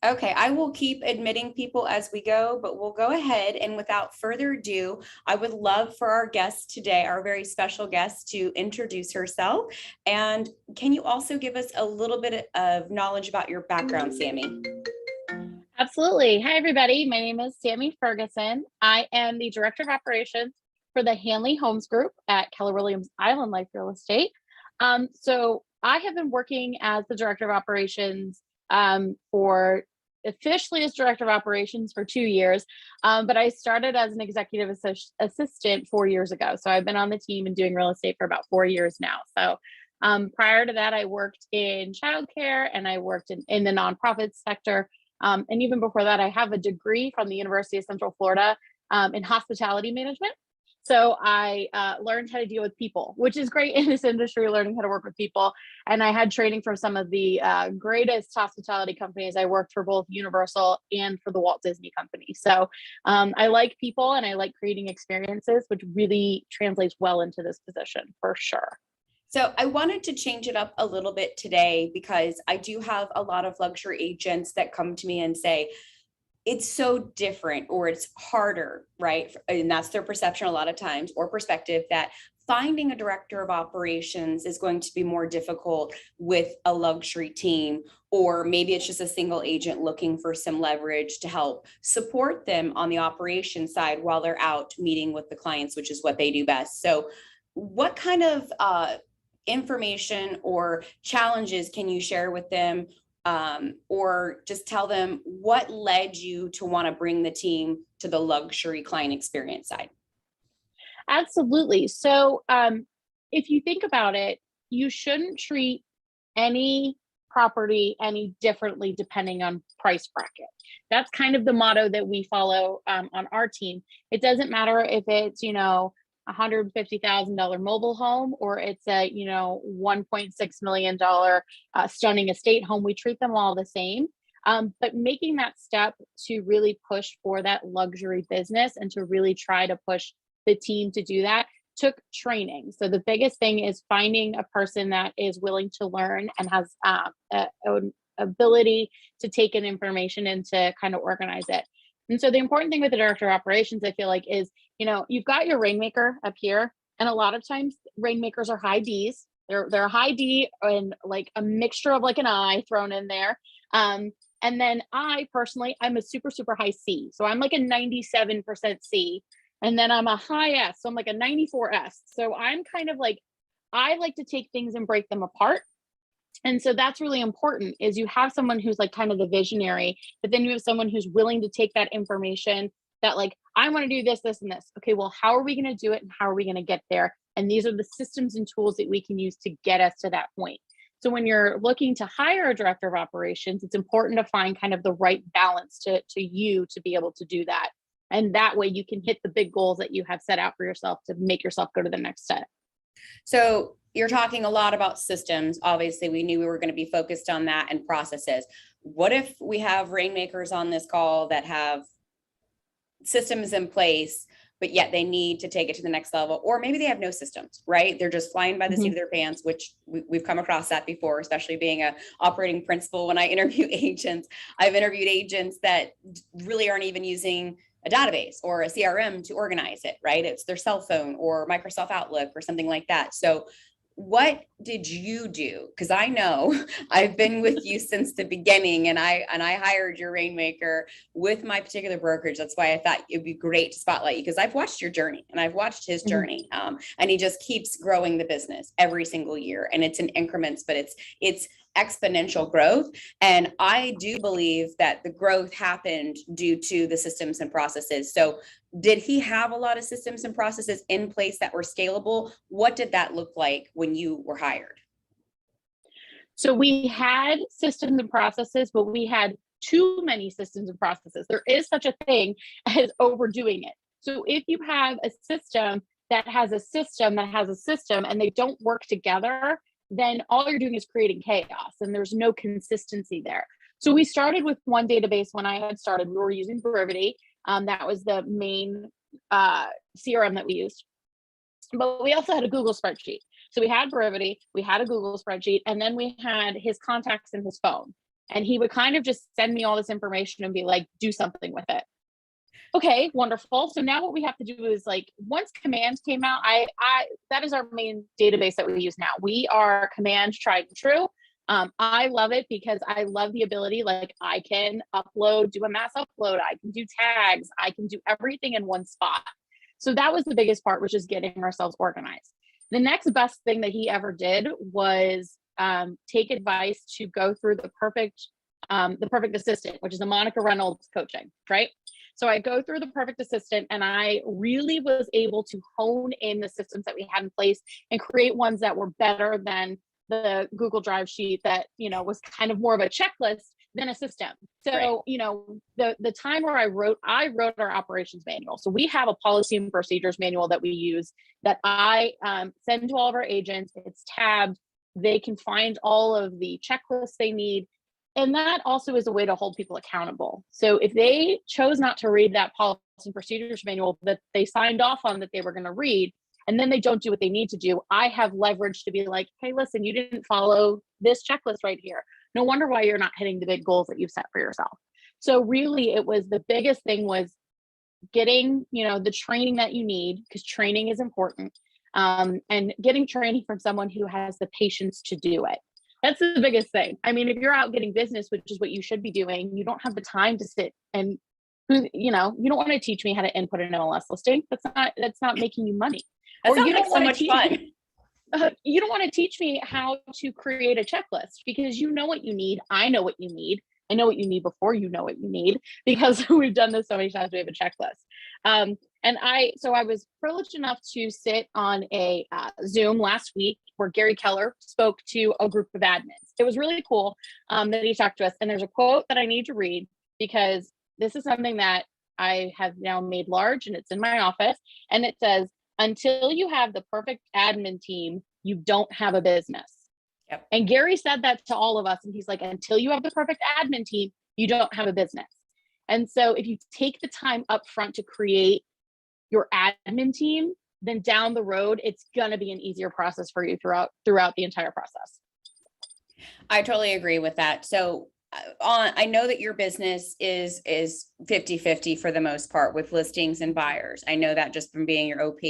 Okay, I will keep admitting people as we go, but we'll go ahead and without further ado, I would love for our guest today, our very special guest, to introduce herself. And can you also give us a little bit of knowledge about your background, Sammi? Absolutely. Hi, everybody. My name is Sammi Ferguson. I am the Director of Operations for the Hanley Homes Group at Keller Williams Island Life Real Estate. So I have been working as the Director of Operations for officially as Director of Operations for 2 years, but I started as an executive assistant 4 years ago. So I've been on the team and doing real estate for about 4 years now. So prior to that, I worked in childcare and I worked in the nonprofit sector. And even before that, I have a degree from the University of Central Florida in hospitality management. So I learned how to deal with people, which is great in this industry, learning how to work with people. And I had training from some of the greatest hospitality companies. I worked for both Universal and for the Walt Disney Company. So I like people and I like creating experiences, which really translates well into this position for sure. So I wanted to change it up a little bit today because I do have a lot of luxury agents that come to me and say, it's so different or it's harder, right? And that's their perception a lot of times or perspective that finding a director of operations is going to be more difficult with a luxury team, or maybe it's just a single agent looking for some leverage to help support them on the operations side while they're out meeting with the clients, which is what they do best. So what kind of information or challenges can you share with them, or just tell them what led you to want to bring the team to the luxury client experience side? Absolutely. So if you think about it, you shouldn't treat any property any differently depending on price bracket. That's kind of the motto that we follow on our team. It doesn't matter if it's, $150,000 mobile home or it's a, $1.6 million stunning estate home. We treat them all the same. But making that step to really push for that luxury business and to really try to push the team to do that took training. So the biggest thing is finding a person that is willing to learn and has an ability to take in information and to kind of organize it. And so the important thing with the director of operations, I feel like, is, you've got your rainmaker up here. And a lot of times rainmakers are high Ds. They're a high D and like a mixture of like an I thrown in there. And then I personally, I'm a super, super high C. So I'm like a 97% C. And then I'm a high S. So I'm like a 94 S. So I'm kind of like, I like to take things and break them apart. And so that's really important, is you have someone who's like kind of the visionary, but then you have someone who's willing to take that information that like, I want to do this, this, and this. Okay, well, how are we going to do it? And how are we going to get there? And these are the systems and tools that we can use to get us to that point. So when you're looking to hire a director of operations, it's important to find kind of the right balance to you to be able to do that. And that way you can hit the big goals that you have set out for yourself to make yourself go to the next step. So you're talking a lot about systems. Obviously, we knew we were going to be focused on that and processes. What if we have rainmakers on this call that have systems in place, but yet they need to take it to the next level, or maybe they have no systems, right? They're just flying by the seat of their pants, which we've come across that before, especially being a operating principal. When I interview agents, I've interviewed agents that really aren't even using a database or a CRM to organize it, right? It's their cell phone or Microsoft Outlook or something like that. So what did you do? Because I know I've been with you since the beginning, and I hired your rainmaker with my particular brokerage. That's why I thought it'd be great to spotlight you, because I've watched your journey and I've watched his journey, and he just keeps growing the business every single year, and it's in increments, but it's exponential growth. And I do believe that the growth happened due to the systems and processes. So did he have a lot of systems and processes in place that were scalable? What did that look like when you were hired? So we had systems and processes, but we had too many systems and processes. There is such a thing as overdoing it. So if you have a system that has a system that has a system and they don't work together, then all you're doing is creating chaos and there's no consistency there. So we started with one database. When I had started, we were using Brevity. That was the main CRM that we used. But we also had a Google spreadsheet. So we had Brevity, we had a Google spreadsheet, and then we had his contacts in his phone. And he would kind of just send me all this information and be like, do something with it. Okay, wonderful. So now what we have to do is like, once Command came out, that is our main database that we use now. We are Command tried and true. I love it because I love the ability, like I can upload, do a mass upload, I can do tags, I can do everything in one spot. So that was the biggest part, was just getting ourselves organized. The next best thing that he ever did was take advice to go through the perfect assistant, which is the Monica Reynolds coaching, right? So I go through the perfect assistant, and I really was able to hone in the systems that we had in place and create ones that were better than the Google Drive sheet that, was kind of more of a checklist than a system. So, right. The time where I wrote our operations manual. So we have a policy and procedures manual that we use that I send to all of our agents. It's tabbed. They can find all of the checklists they need. And that also is a way to hold people accountable. So if they chose not to read that policy and procedures manual that they signed off on that they were going to read, and then they don't do what they need to do, I have leverage to be like, hey, listen, you didn't follow this checklist right here. No wonder why you're not hitting the big goals that you've set for yourself. So really, it was the biggest thing was getting, the training that you need, because training is important, and getting training from someone who has the patience to do it. That's the biggest thing. I mean, if you're out getting business, which is what you should be doing, you don't have the time to sit and, you don't want to teach me how to input an MLS listing. That's not making you money. That sounds like so much fun. You don't want to teach me how to create a checklist, because you know what you need. I know what you need. I know what you need before you know what you need, because we've done this so many times. We have a checklist. So I was privileged enough to sit on a Zoom last week where Gary Keller spoke to a group of admins. It was really cool that he talked to us. And there's a quote that I need to read, because this is something that I have now made large, and it's in my office. And it says, until you have the perfect admin team, you don't have a business. Yep. And Gary said that to all of us. And he's like, until you have the perfect admin team, you don't have a business. And so if you take the time up front to create your admin team, then down the road, it's going to be an easier process for you throughout the entire process. I totally agree with that. So I know that your business is 50-50 for the most part with listings and buyers. I know that just from being your OP.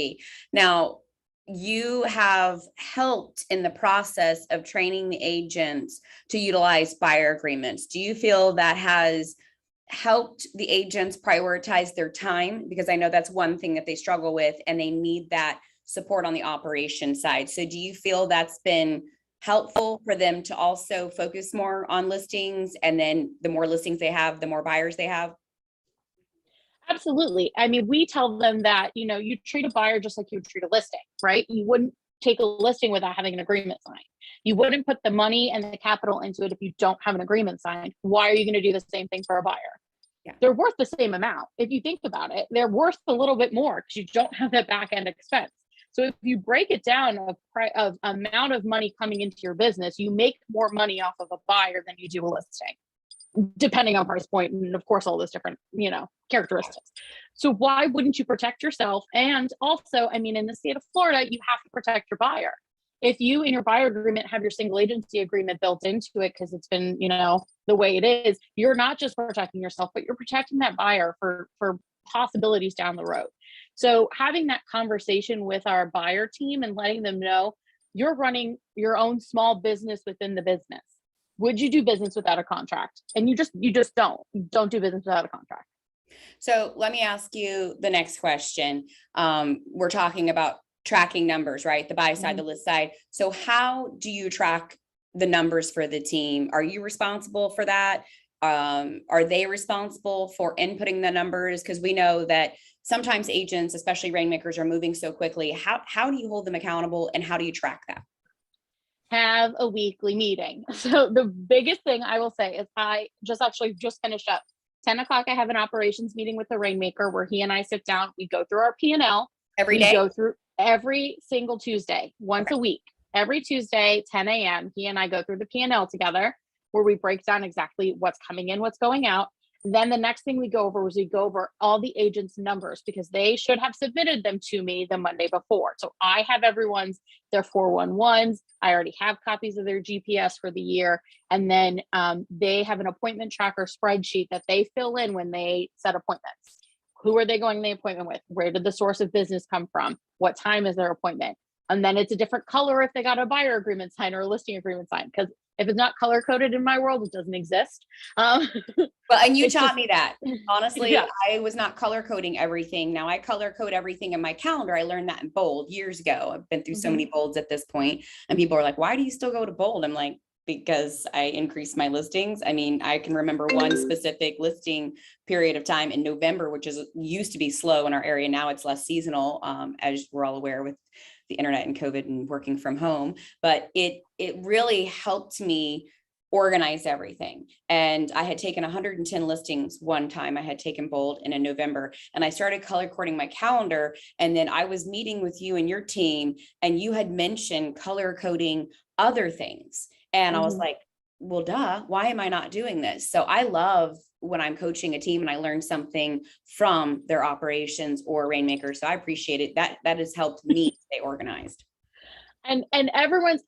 Now, you have helped in the process of training the agents to utilize buyer agreements. Do you feel that has helped the agents prioritize their time? Because I know that's one thing that they struggle with, and they need that support on the operation side. So do you feel that's been helpful for them to also focus more on listings, and then the more listings they have, the more buyers they have? Absolutely. I mean, we tell them that, you treat a buyer just like you would treat a listing, right? You wouldn't take a listing without having an agreement signed. You wouldn't put the money and the capital into it if you don't have an agreement signed. Why are you going to do the same thing for a buyer? Yeah. They're worth the same amount. If you think about it, they're worth a little bit more because you don't have that back end expense. So if you break it down of amount of money coming into your business, you make more money off of a buyer than you do a listing, depending on price point, and of course all those different characteristics. So why wouldn't you protect yourself? And also, I mean, in the state of Florida, you have to protect your buyer. If you in your buyer agreement have your single agency agreement built into it, because it's been the way it is, you're not just protecting yourself, but you're protecting that buyer for possibilities down the road. So having that conversation with our buyer team and letting them know you're running your own small business within the business. Would you do business without a contract? And you just don't do business without a contract. So let me ask you the next question. We're talking about tracking numbers, right? The buy side, the list side. So how do you track the numbers for the team? Are you responsible for that? Are they responsible for inputting the numbers? Because we know that sometimes agents, especially rainmakers, are moving so quickly. How do you hold them accountable, and how do you track that? Have a weekly meeting. So the biggest thing I will say is I just finished up 10 o'clock. I have an operations meeting with the rainmaker where he and I sit down. We go through our P&L. Every day? We go through every single Tuesday, once a week. Every Tuesday, 10 a.m. He and I go through the P&L together, where we break down exactly what's coming in, what's going out. Then the next thing we go over was we go over all the agents' numbers because they should have submitted them to me the Monday before. So I have everyone's, their 411s. I already have copies of their GPS for the year. And then they have an appointment tracker spreadsheet that they fill in when they set appointments. Who are they going to the appointment with? Where did the source of business come from? What time is their appointment? And then it's a different color if they got a buyer agreement signed or a listing agreement signed. Because if it's not color coded in my world, it doesn't exist. Well, and you taught me that. Honestly, yeah. I was not color coding everything. Now I color code everything in my calendar. I learned that in bold years ago. I've been through so many bolds at this point, and people are like, why do you still go to bold? I'm like, because I increased my listings. I mean, I can remember one specific listing period of time in November, which used to be slow in our area. Now it's less seasonal, as we're all aware with the internet and COVID and working from home. But it really helped me organize everything. And I had taken 110 listings one time. I had taken bold in November, and I started color coding my calendar. And then I was meeting with you and your team, and you had mentioned color coding other things. And I was like, well, duh, why am I not doing this? So I love when I'm coaching a team and I learn something from their operations or rainmakers. So I appreciate it. That has helped me stay organized. And I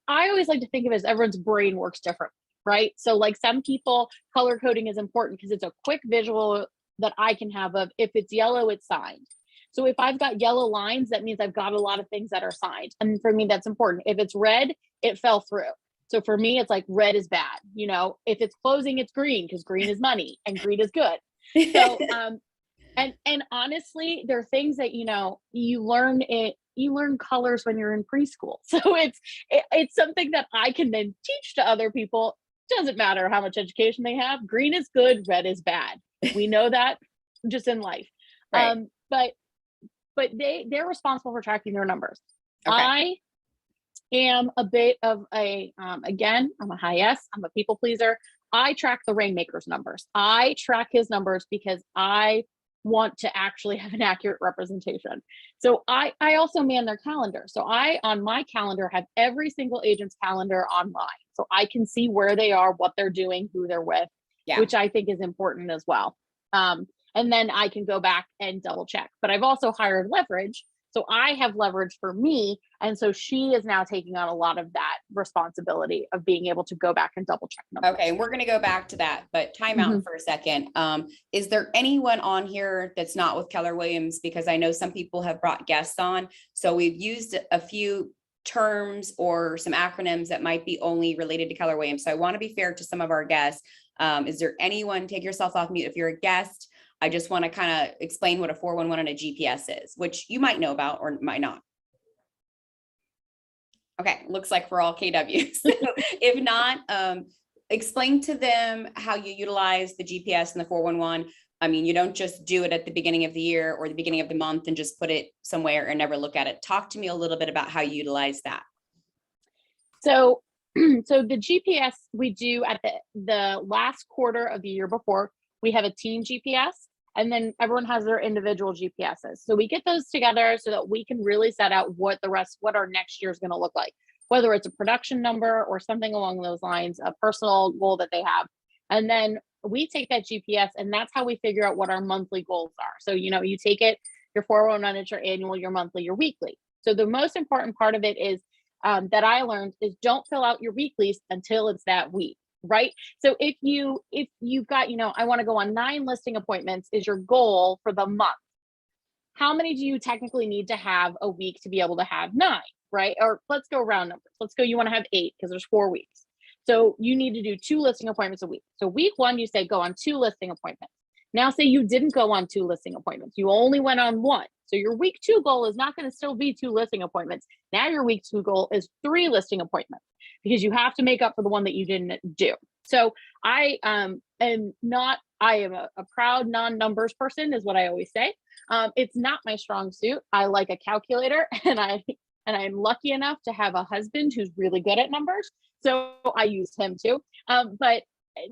always like to think of it as everyone's brain works different, right? So like some people, color coding is important because it's a quick visual that I can have of if it's yellow, it's signed. So if I've got yellow lines, that means I've got a lot of things that are signed. And for me, that's important. If it's red, it fell through. So for me, it's like red is bad. You know, if it's closing, it's green because green is money and green is good. So, and honestly, there are things that, you learn colors when you're in preschool. So it's something that I can then teach to other people. Doesn't matter how much education they have. Green is good, red is bad. We know that just in life. Right. But they're responsible for tracking their numbers. Okay. I am a bit of again, I'm a high S, I'm a people pleaser. I track the rainmaker's numbers. I track his numbers because I want to actually have an accurate representation. So I also man their calendar. So I, on my calendar, have every single agent's calendar online. So I can see where they are, what they're doing, who they're with, which I think is important as well. And then I can go back and double check. But I've also hired leverage. So I have leverage for me. And so she is now taking on a lot of that responsibility of being able to go back and double check numbers. Okay, we're going to go back to that, but time out for a second. Is there anyone on here that's not with Keller Williams? Because I know some people have brought guests on. So we've used a few terms or some acronyms that might be only related to Keller Williams. So I want to be fair to some of our guests. Is there anyone, take yourself off mute if you're a guest. I just want to kind of explain what a 411 and a GPS is, which you might know about or might not. Okay, looks like we're all KWs. So if not, explain to them how you utilize the GPS and the 411. I mean, you don't just do it at the beginning of the year or the beginning of the month and just put it somewhere and never look at it. Talk to me a little bit about how you utilize that. So the GPS we do at the last quarter of the year before, we have a team GPS, and then everyone has their individual GPSs. So we get those together so that we can really set out what our next year is going to look like, whether it's a production number or something along those lines, a personal goal that they have. And then we take that GPS, and that's how we figure out what our monthly goals are. So, you take it, your 411, it's your annual, your monthly, your weekly. So the most important part of it is that I learned is don't fill out your weeklies until it's that week. Right. So if you've got, I want to go on 9 listing appointments is your goal for the month. How many do you technically need to have a week to be able to have 9? Right. Or let's go round numbers. Let's go. You want to have 8 because there's 4 weeks. So you need to do 2 listing appointments a week. So week 1, you say go on 2 listing appointments. Now say you didn't go on 2 listing appointments. You only went on 1. So your week 2 goal is not going to still be 2 listing appointments. Now your week 2 goal is 3 listing appointments because you have to make up for the one that you didn't do. So I am a proud non-numbers person is what I always say. It's not my strong suit. I like a calculator, and I'm lucky enough to have a husband who's really good at numbers. So I use him too. But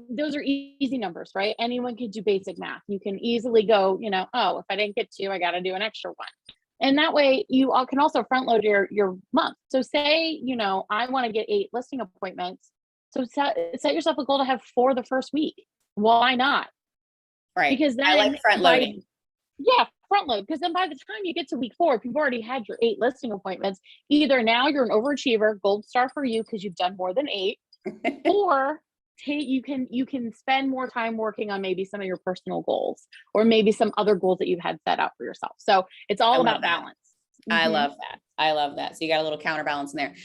those are easy numbers, right? Anyone can do basic math. You can easily go, if I didn't get 2, I got to do an extra 1. And that way you all can also front load your month. So say, I want to get 8 listing appointments. So set yourself a goal to have 4 the first week. Why not? Right. Because I then like front loading. yeah, front load. Because then by the time you get to week 4, if you've already had your 8 listing appointments, either now you're an overachiever, gold star for you because you've done more than 8, or you can spend more time working on maybe some of your personal goals or maybe some other goals that you've had set out for yourself. So it's I all love about that. balance. I Mhm. love that. I love that. So you got a little counterbalance in there.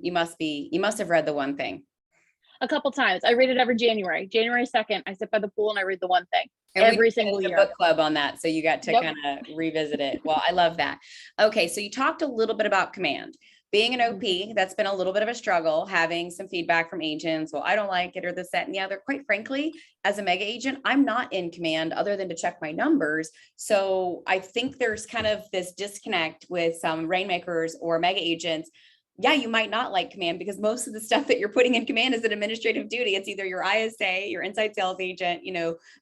You must have read The One Thing. A couple times. I read it every January. January 2nd, I sit by the pool and I read The One Thing And we every single finished a year. book club on that. So you got to Yep. kind of revisit it. Well, I love that. Okay. So you talked a little bit about command. Being an OP, that's been a little bit of a struggle, having some feedback from agents. Well, I don't like it, or this, that, and the other. Quite frankly, as a mega agent, I'm not in command other than to check my numbers. So I think there's kind of this disconnect with some rainmakers or mega agents. Yeah, you might not like command because most of the stuff that you're putting in command is an administrative duty. It's either your ISA, your inside sales agent,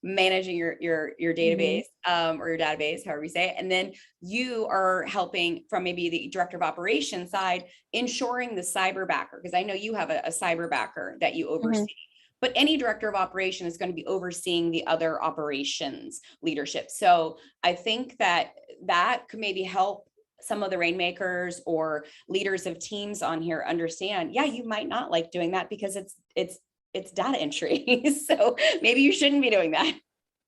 managing your database, or your database, however you say it. And then you are helping from maybe the director of operations side, ensuring the cyber backer, because I know you have a cyber backer that you oversee. But any director of operation is going to be overseeing the other operations leadership. So I think that could maybe help some of the rainmakers or leaders of teams on here understand, yeah, you might not like doing that because it's data entry. So maybe you shouldn't be doing that.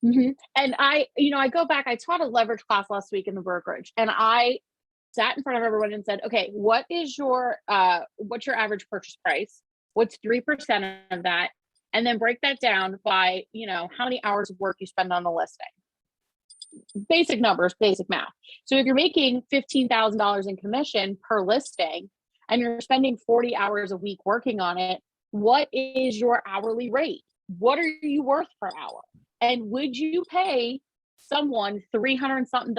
And I go back, I taught a leverage class last week in the brokerage, and I sat in front of everyone and said, okay, what's your average purchase price? What's 3% of that? And then break that down by, how many hours of work you spend on the listing. Basic numbers, basic math. So if you're making $15,000 in commission per listing and you're spending 40 hours a week working on it, what is your hourly rate? What are you worth per hour? And would you pay someone $300 something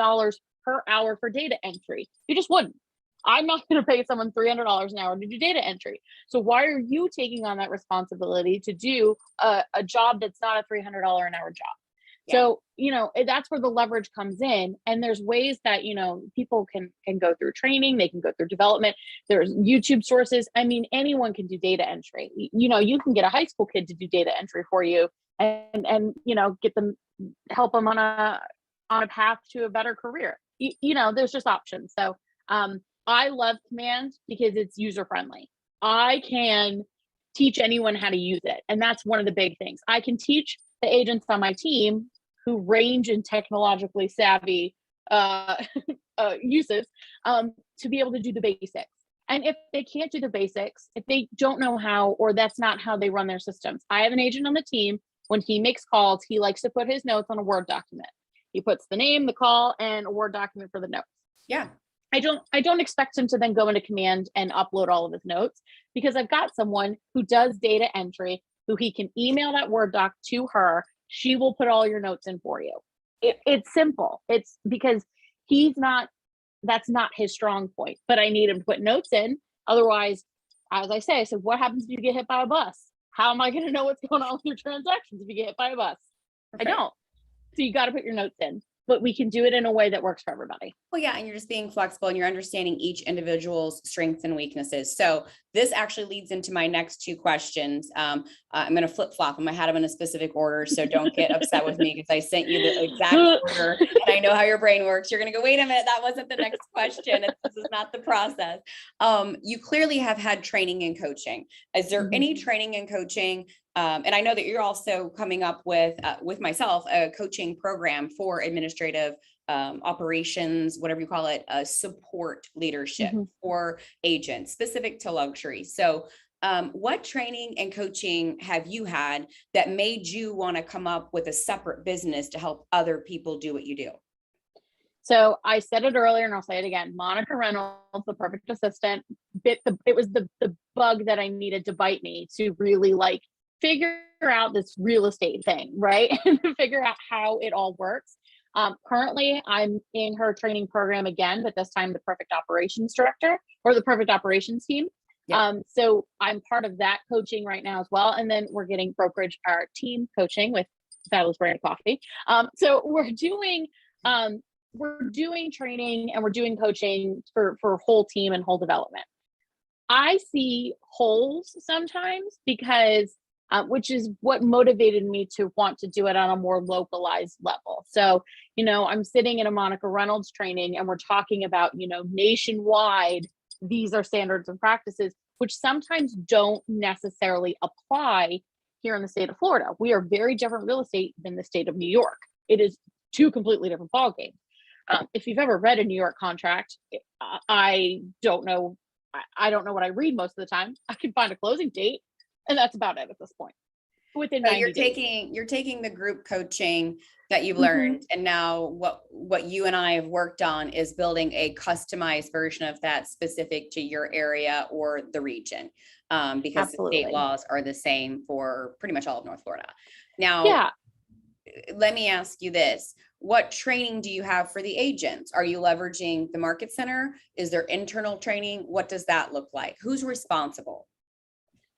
per hour for data entry? You just wouldn't. I'm not going to pay someone $300 an hour to do data entry. So why are you taking on that responsibility to do a job that's not a $300 an hour job? So, that's where the leverage comes in. And there's ways that, people can go through training, they can go through development. There's YouTube sources. I mean, anyone can do data entry. You can get a high school kid to do data entry for you and get them, help them on a path to a better career. There's just options. So, I love command because it's user friendly. I can teach anyone how to use it. And that's one of the big things. I can teach the agents on my team who range in technologically savvy uses to be able to do the basics. And if they can't do the basics, if they don't know how, or that's not how they run their systems, I have an agent on the team. When he makes calls, he likes to put his notes on a Word document. He puts the name, the call, and a Word document for the notes. Yeah. I don't expect him to then go into command and upload all of his notes, because I've got someone who does data entry, who he can email that Word doc to her. She will put all your notes in for you. It's simple. It's because that's not his strong point, but I need him to put notes in. Otherwise, as I say, what happens if you get hit by a bus? How am I going to know what's going on with your transactions if you get hit by a bus? Perfect. I don't. So you got to put your notes in, but we can do it in a way that works for everybody. Well, yeah. And you're just being flexible and you're understanding each individual's strengths and weaknesses. So this actually leads into my next 2 questions. I'm going to flip flop them. I had them in a specific order. So don't get upset with me because I sent you the exact order and I know how your brain works. You're going to go, wait a minute, that wasn't the next question. This is not the process. You clearly have had training and coaching. Is there any training and coaching? And I know that you're also coming up with myself, a coaching program for administrative operations, whatever you call it, support leadership for agents specific to luxury. So what training and coaching have you had that made you want to come up with a separate business to help other people do what you do? So I said it earlier and I'll say it again. Monica Reynolds, the perfect assistant, it was the bug that I needed to bite me to really figure out this real estate thing, right? And figure out how it all works. Currently, I'm in her training program again, but this time the perfect operations director or the perfect operations team. Yeah. So I'm part of that coaching right now as well. And then we're getting brokerage, our team coaching with Fabulous Brandy Coffey. So we're doing training and we're doing coaching for whole team and whole development. I see holes sometimes because which is what motivated me to want to do it on a more localized level. So, I'm sitting in a Monica Reynolds training and we're talking about, nationwide, these are standards and practices, which sometimes don't necessarily apply here in the state of Florida. We are very different real estate than the state of New York. It is two completely different ballgames. If you've ever read a New York contract, I don't know. I don't know what I read most of the time. I can find a closing date, and that's about it at this point. Within So 90 days. you're taking the group coaching that you've Mhm. learned, and now what you and I have worked on is building a customized version of that specific to your area or the region, because the state Absolutely. laws are the same for pretty much all of North Florida. Now, Yeah. let me ask you this. What training do you have for the agents? Are you leveraging the market center? Is there internal training? What does that look like? Who's responsible?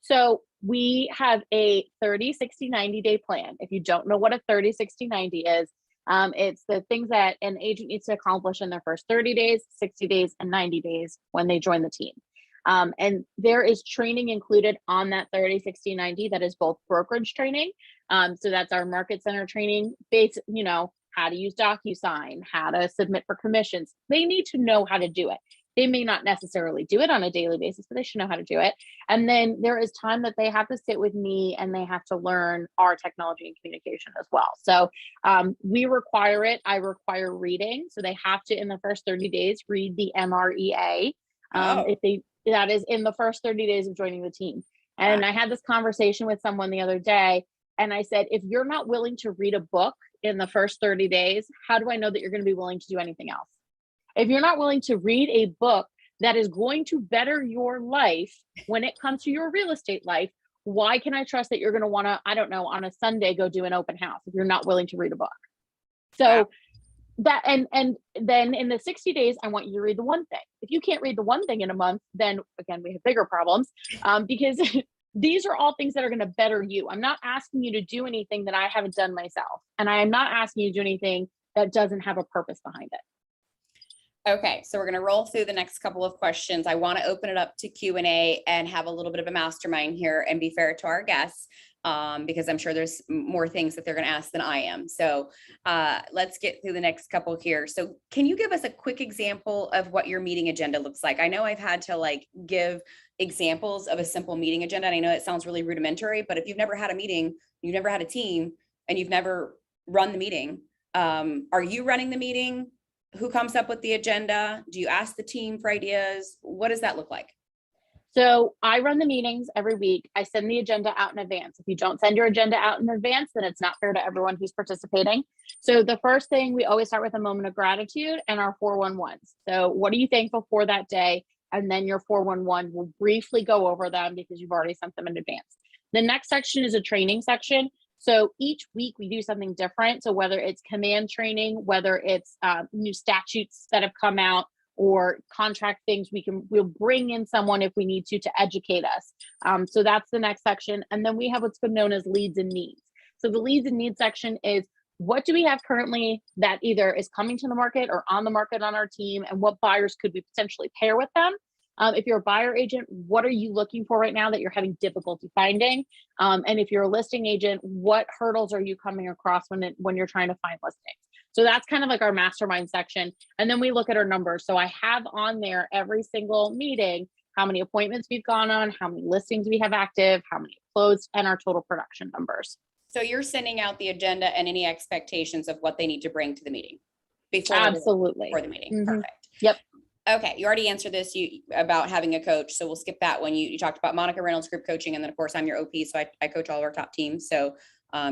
So we have a 30, 60, 90-day plan. If you don't know what a 30, 60, 90 is, it's the things that an agent needs to accomplish in their first 30 days, 60 days, and 90 days when they join the team. And there is training included on that 30, 60, 90 that is both brokerage training. So that's our market center training, how to use DocuSign, how to submit for commissions. They need to know how to do it. They may not necessarily do it on a daily basis, but they should know how to do it. And then there is time that they have to sit with me and they have to learn our technology and communication as well. So we require it. I require reading. So they have to, in the first 30 days, read the MREA. That is in the first 30 days of joining the team. And I had this conversation with someone the other day, and I said, if you're not willing to read a book in the first 30 days, how do I know that you're going to be willing to do anything else? If you're not willing to read a book that is going to better your life when it comes to your real estate life, why can I trust that you're going to want to, I don't know, on a Sunday, go do an open house if you're not willing to read a book? So that, and then in the 60 days, I want you to read the one thing. If you can't read the one thing in a month, then again, we have bigger problems, because these are all things that are going to better you. I'm not asking you to do anything that I haven't done myself. And I am not asking you to do anything that doesn't have a purpose behind it. Okay, so we're going to roll through the next couple of questions. I want to open it up to Q&A and have a little bit of a mastermind here and be fair to our guests, because I'm sure there's more things that they're going to ask than I am. So let's get through the next couple here. So can you give us a quick example of what your meeting agenda looks like? I know I've had to give examples of a simple meeting agenda, and I know it sounds really rudimentary, but if you've never had a meeting, you've never had a team, and you've never run the meeting, are you running the meeting? Who comes up with the agenda? Do you ask the team for ideas? What does that look like? So I run the meetings every week. I send the agenda out in advance. If you don't send your agenda out in advance, then it's not fair to everyone who's participating. So the first thing, we always start with a moment of gratitude and our 411s. So what are you thankful for that day? And then your 411, we'll briefly go over them because you've already sent them in advance. The next section is a training section. So each week we do something different. So whether it's command training, whether it's new statutes that have come out or contract things, we'll bring in someone if we need to educate us. So that's the next section. And then we have what's been known as leads and needs. So the leads and needs section is, what do we have currently that either is coming to the market or on the market on our team, and what buyers could we potentially pair with them? If you're a buyer agent, what are you looking for right now that you're having difficulty finding? And if you're a listing agent, what hurdles are you coming across when you're trying to find listings? So that's kind of like our mastermind section. And then we look at our numbers. So I have on there every single meeting, how many appointments we've gone on, how many listings we have active, how many closed, and our total production numbers. So you're sending out the agenda and any expectations of what they need to bring to the meeting before the meeting. Mm-hmm. Perfect. Yep. Okay, you already answered this about having a coach, so we'll skip that one. You talked about Monica Reynolds group coaching, and then of course I'm your OP, so I coach all of our top teams. So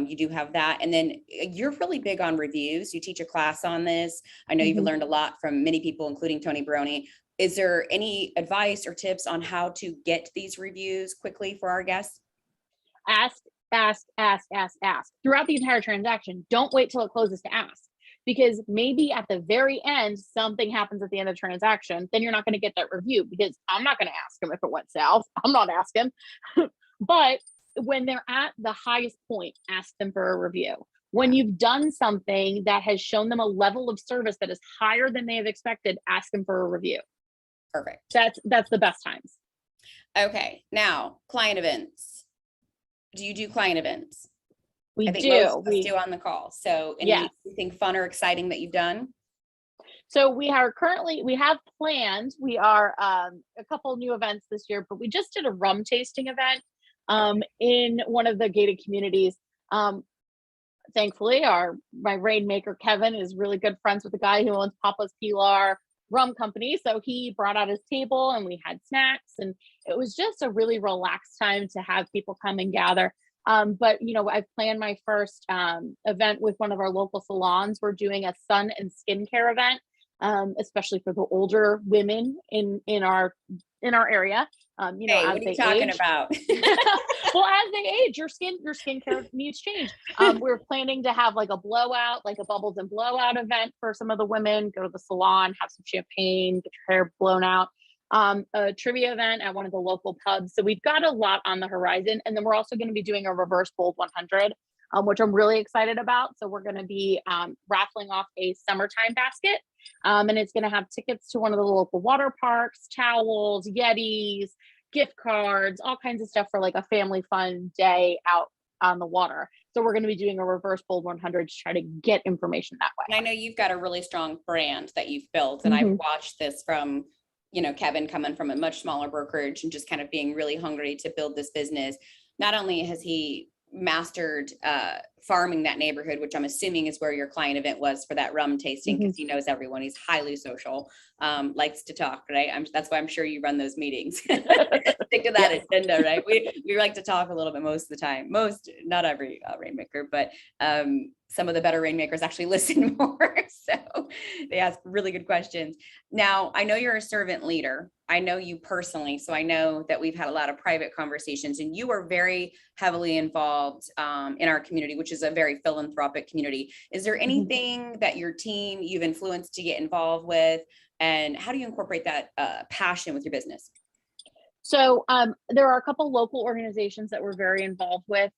you do have that, and then you're really big on reviews. You teach a class on this. I know you've learned a lot from many people, including Tony Baroni. Is there any advice or tips on how to get these reviews quickly for our guests? Ask throughout the entire transaction. Don't wait till it closes to ask. Because maybe at the very end, something happens at the end of the transaction, then you're not going to get that review, because I'm not going to ask them if it went south. I'm not asking. But when they're at the highest point, ask them for a review. When you've done something that has shown them a level of service that is higher than they have expected, ask them for a review. Perfect. That's the best times. Okay. Now, client events. Do you do client events? We I think do. most of us do on the call. So Yes. anything fun or exciting that you've done? So we have planned, we are a couple new events this year, but we just did a rum tasting event in one of the gated communities. Thankfully, my rainmaker Kevin is really good friends with the guy who owns Papa's Pilar Rum Company. So he brought out his table and we had snacks, and it was just a really relaxed time to have people come and gather. But I've planned my first event with one of our local salons. We're doing a sun and skincare event, especially for the older women in our area. Hey, as what are they you talking age. about? Well, as they age, your skincare needs change. We're planning to have like a blowout, like a bubbles and blowout event for some of the women. Go to the salon, have some champagne, get your hair blown out. A trivia event at one of the local pubs. So we've got a lot on the horizon, and then we're also going to be doing a reverse bold 100, which I'm really excited about. So we're going to be raffling off a summertime basket, and it's going to have tickets to one of the local water parks, towels, Yetis, gift cards, all kinds of stuff for like a family fun day out on the water. So we're going to be doing a reverse bold 100 to try to get information that way. And I know you've got a really strong brand that you've built, and I've watched this from, Kevin coming from a much smaller brokerage and just kind of being really hungry to build this business. Not only has he mastered farming that neighborhood, which I'm assuming is where your client event was for that rum tasting, because he knows everyone. He's highly social, likes to talk, right? That's why I'm sure you run those meetings. Stick to that agenda, right? We like to talk a little bit most of the time. Not every rainmaker, but some of the better rainmakers actually listen more. So they ask really good questions. Now, I know you're a servant leader. I know you personally, so I know that we've had a lot of private conversations, and you are very heavily involved in our community, which is a very philanthropic community. Is there anything that your team you've influenced to get involved with, and how do you incorporate that passion with your business? So there are a couple local organizations that we're very involved with.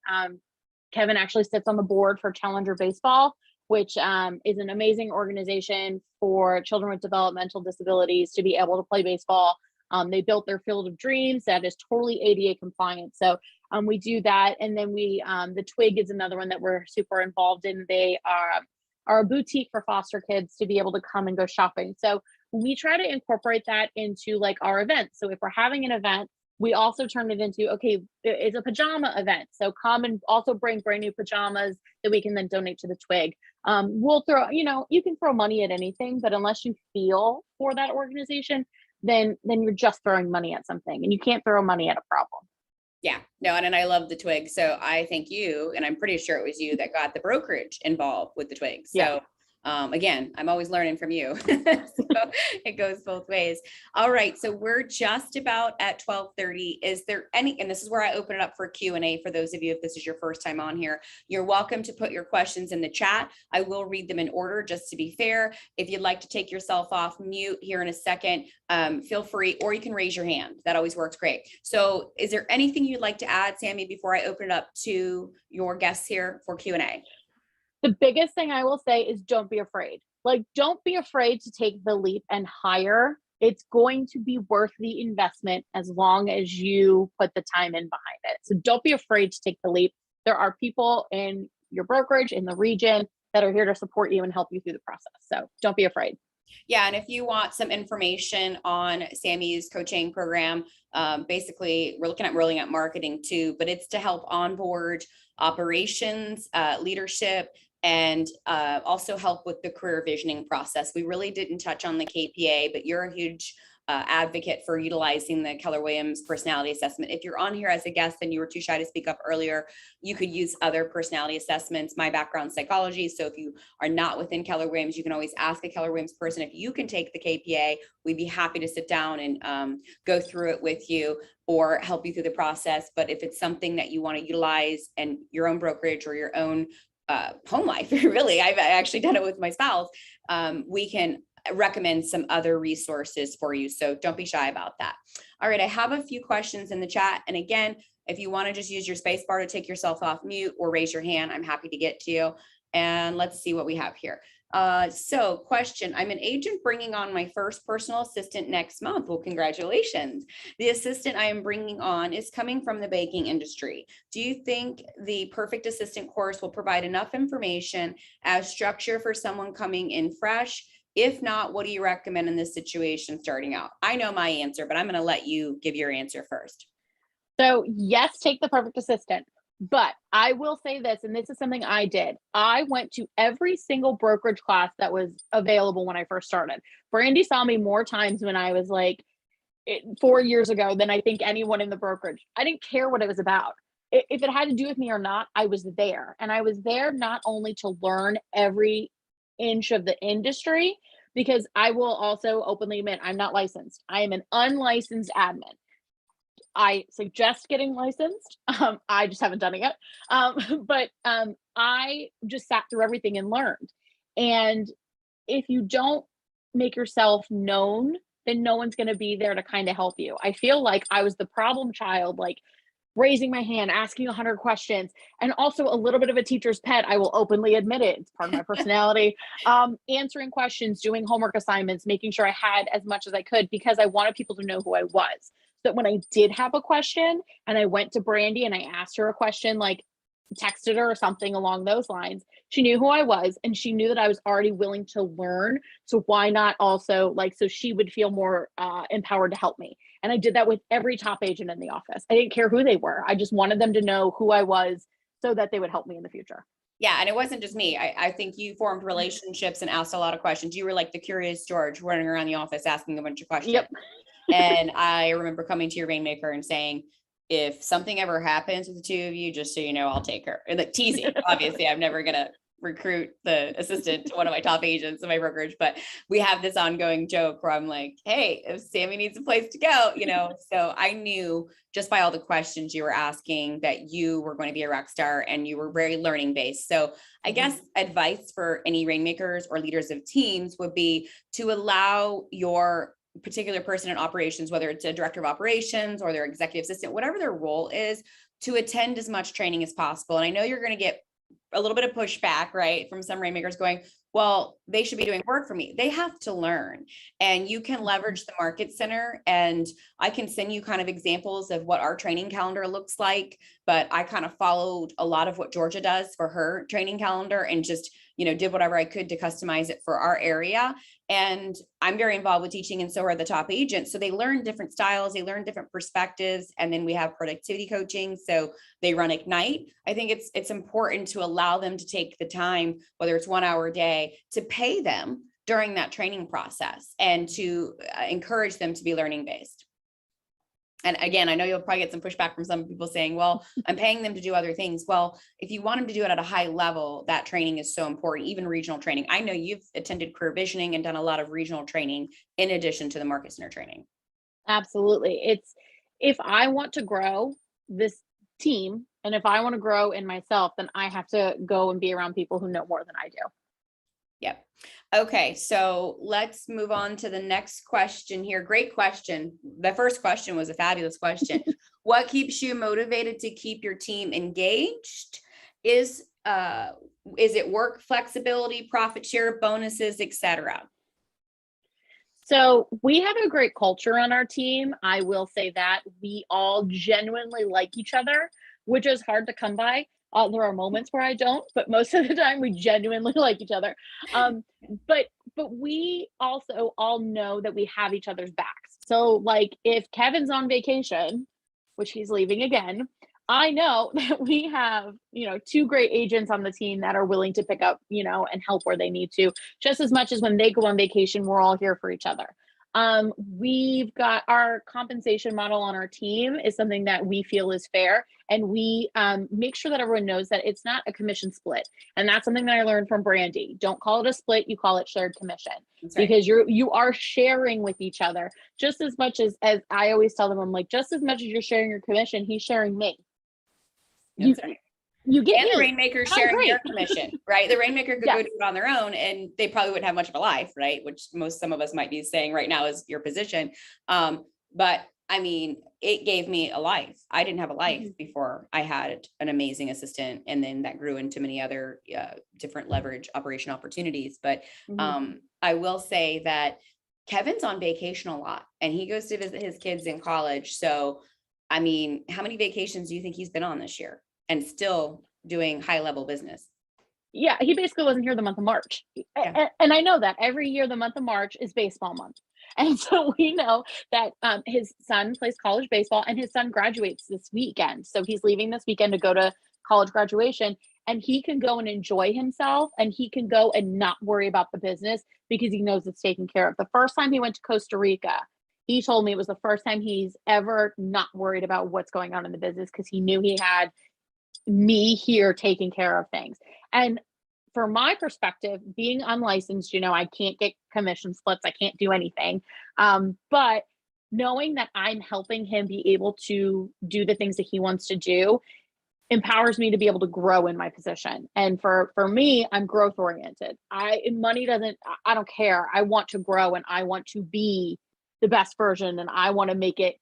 Kevin actually sits on the board for Challenger Baseball, which is an amazing organization for children with developmental disabilities to be able to play baseball. They built their Field of Dreams that is totally ADA compliant. So we do that. And then the Twig is another one that we're super involved in. They are a boutique for foster kids to be able to come and go shopping. So we try to incorporate that into like our events. So if we're having an event, we also turn it into, okay, it's a pajama event. So come and also bring brand new pajamas that we can then donate to the Twig. We'll throw, you can throw money at anything, but unless you feel for that organization, then you're just throwing money at something, and you can't throw money at a problem. Yeah, no, and I love the Twig. So I thank you, and I'm pretty sure it was you that got the brokerage involved with the Twig. So again, I'm always learning from you. So it goes both ways. All right. So we're just about at 12:30. Is there any, and this is where I open it up for Q&A for those of you, if this is your first time on here, you're welcome to put your questions in the chat. I will read them in order just to be fair. If you'd like to take yourself off mute here in a second, feel free, or you can raise your hand. That always works great. So is there anything you'd like to add, Sammi, before I open it up to your guests here for Q&A? The biggest thing I will say is don't be afraid. Like, don't be afraid to take the leap and hire. It's going to be worth the investment as long as you put the time in behind it. So don't be afraid to take the leap. There are people in your brokerage, in the region, that are here to support you and help you through the process. So don't be afraid. Yeah, and if you want some information on Sammi's coaching program, basically we're looking at rolling out marketing too, but it's to help onboard operations, leadership, and also help with the career visioning process. We really didn't touch on the KPA, but you're a huge advocate for utilizing the Keller Williams personality assessment. If you're on here as a guest and you were too shy to speak up earlier, you could use other personality assessments. My background psychology. So if you are not within Keller Williams, you can always ask a Keller Williams person if you can take the KPA. We'd be happy to sit down and go through it with you or help you through the process. But if it's something that you want to utilize in your own brokerage or your own home life, really, I've actually done it with my spouse, we can recommend some other resources for you. So don't be shy about that. All right. I have a few questions in the chat. And again, if you want to just use your space bar to take yourself off mute or raise your hand, I'm happy to get to you. And let's see what we have here. So question, I'm an agent bringing on my first personal assistant next month. Well, congratulations. The assistant I am bringing on is coming from the baking industry. Do you think the perfect assistant course will provide enough information as structure for someone coming in fresh? If not, what do you recommend in this situation starting out? I know my answer, but I'm going to let you give your answer first. So yes, take the perfect assistant. But I will say this, and this is something I did. I went to every single brokerage class that was available when I first started. Brandy saw me more times when I was like 4 years ago than I think anyone in the brokerage. I didn't care what it was about. If it had to do with me or not, I was there. And I was there not only to learn every inch of the industry, because I will also openly admit I'm not licensed. I am an unlicensed admin. I suggest getting licensed. I just haven't done it yet. But I just sat through everything and learned. And if you don't make yourself known, then no one's going to be there to kind of help you. I feel like I was the problem child, like raising my hand, asking 100 questions, and also a little bit of a teacher's pet. I will openly admit it. It's part of my personality. Answering questions, doing homework assignments, making sure I had as much as I could because I wanted people to know who I was. So that when I did have a question and I went to Brandy and I asked her a question, like texted her or something along those lines, she knew who I was and she knew that I was already willing to learn. So why not also so she would feel more empowered to help me. And I did that with every top agent in the office. I didn't care who they were. I just wanted them to know who I was so that they would help me in the future. Yeah. And it wasn't just me. I think you formed relationships and asked a lot of questions. You were like the curious George running around the office asking a bunch of questions. Yep. And I remember coming to your rainmaker and saying, if something ever happens with the two of you, just so you know, I'll take her. And like teasing, obviously, I'm never going to recruit the assistant to one of my top agents in my brokerage, but we have this ongoing joke where I'm like, hey, if Sammi needs a place to go, so I knew just by all the questions you were asking that you were going to be a rock star and you were very learning based. So I guess advice for any rainmakers or leaders of teams would be to allow your particular person in operations, whether it's a director of operations or their executive assistant, whatever their role is, to attend as much training as possible. And I know you're going to get a little bit of pushback, right, from some rainmakers going, well, they should be doing work for me. They have to learn, and you can leverage the market center. And I can send you kind of examples of what our training calendar looks like, but I kind of followed a lot of what Georgia does for her training calendar and just, did whatever I could to customize it for our area. And I'm very involved with teaching, and so are the top agents. So they learn different styles, they learn different perspectives, and then we have productivity coaching. So they run Ignite. I think it's important to allow them to take the time, whether it's 1 hour a day, to pay them during that training process and to encourage them to be learning based. And again, I know you'll probably get some pushback from some people saying, well, I'm paying them to do other things. Well, if you want them to do it at a high level, that training is so important, even regional training. I know you've attended career visioning and done a lot of regional training in addition to the market center training. Absolutely. If I want to grow this team and if I want to grow in myself, then I have to go and be around people who know more than I do. Yep. Okay. So let's move on to the next question here. Great question. The first question was a fabulous question. What keeps you motivated to keep your team engaged? Is it work flexibility, profit share, bonuses, etc.? So we have a great culture on our team. I will say that we all genuinely like each other, which is hard to come by. There are moments where I don't, but most of the time we genuinely like each other. But we also all know that we have each other's backs. So like if Kevin's on vacation, which he's leaving again, I know that we have, two great agents on the team that are willing to pick up, and help where they need to, just as much as when they go on vacation, we're all here for each other. We've got our compensation model on our team is something that we feel is fair. And we make sure that everyone knows that it's not a commission split. And that's something that I learned from Brandy. Don't call it a split, you call it shared commission. That's right. Because you are sharing with each other just as much as I always tell them, I'm like, just as much as you're sharing your commission, he's sharing me. That's right. You get and me. The rainmaker sharing their commission, right? The rainmaker could go do it on their own and they probably wouldn't have much of a life, right? Which some of us might be saying right now is your position. But I mean, it gave me a life. I didn't have a life before I had an amazing assistant, and then that grew into many other different leverage operation opportunities. But I will say that Kevin's on vacation a lot, and he goes to visit his kids in college. So, I mean, how many vacations do you think he's been on this year and still doing high level business? Yeah, he basically wasn't here the month of March. Yeah. And I know that every year the month of March is baseball month. And so we know that his son plays college baseball and his son graduates this weekend. So he's leaving this weekend to go to college graduation, and he can go and enjoy himself, and he can go and not worry about the business because he knows it's taken care of. The first time he went to Costa Rica, he told me it was the first time he's ever not worried about what's going on in the business because he knew he had me here taking care of things. And from my perspective, being unlicensed, I can't get commission splits. I can't do anything. But knowing that I'm helping him be able to do the things that he wants to do empowers me to be able to grow in my position. And for me, I'm growth oriented. I don't care. I want to grow, and I want to be the best version, and I want to make it,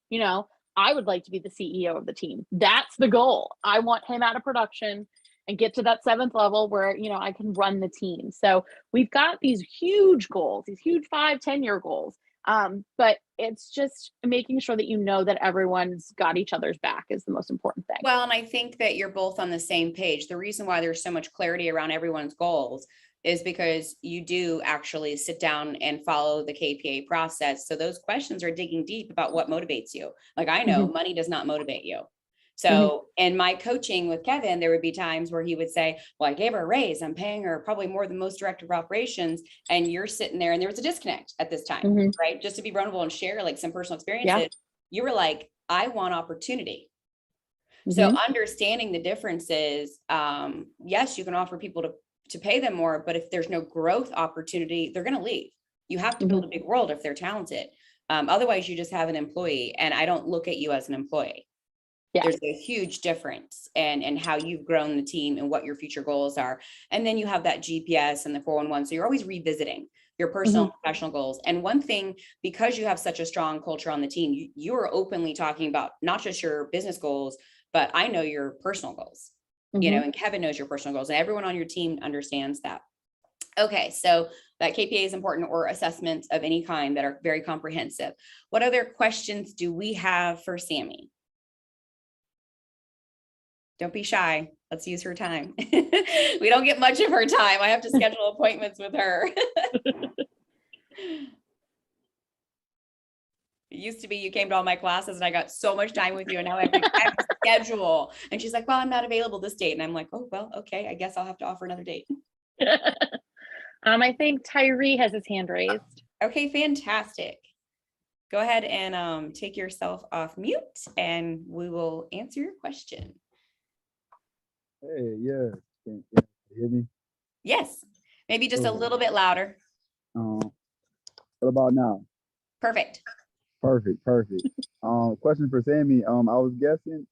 I would like to be the CEO of the team. That's the goal. I want him out of production and get to that 7th level where, I can run the team. So we've got these huge goals, these huge 5-10-year goals. But it's just making sure that that everyone's got each other's back is the most important thing. Well, and I think that you're both on the same page. The reason why there's so much clarity around everyone's goals is because you do actually sit down and follow the KPA process. So those questions are digging deep about what motivates you. Like, I know money does not motivate you. So in my coaching with Kevin, there would be times where he would say, well, I gave her a raise. I'm paying her probably more than most director of operations. And you're sitting there, and there was a disconnect at this time, right? Just to be vulnerable and share like some personal experiences. You were like, I want opportunity. So understanding the differences, yes, you can offer people to pay them more, but if there's no growth opportunity, they're going to leave. You have to build a big world if they're talented. Otherwise, you just have an employee, and I don't look at you as an employee. Yeah. There's a huge difference in how you've grown the team and what your future goals are. And then you have that GPS and the 411. So you're always revisiting your personal and professional goals. And one thing, because you have such a strong culture on the team, you are openly talking about not just your business goals, but I know your personal goals, and Kevin knows your personal goals, and everyone on your team understands that. Okay. So that KPA is important, or assessments of any kind that are very comprehensive. What other questions do we have for Sammi? Don't be shy. Let's use her time. We don't get much of her time. I have to schedule appointments with her. It used to be you came to all my classes and I got so much time with you, and now I have to schedule. And she's like, well, I'm not available this date. And I'm like, oh, well, okay. I guess I'll have to offer another date. I think Tyree has his hand raised. Okay, fantastic. Go ahead and take yourself off mute, and we will answer your question. Hey, yeah. Can you hear me? Yes. Maybe just a little bit louder. What about now? Perfect. Perfect. Question for Sammi. I was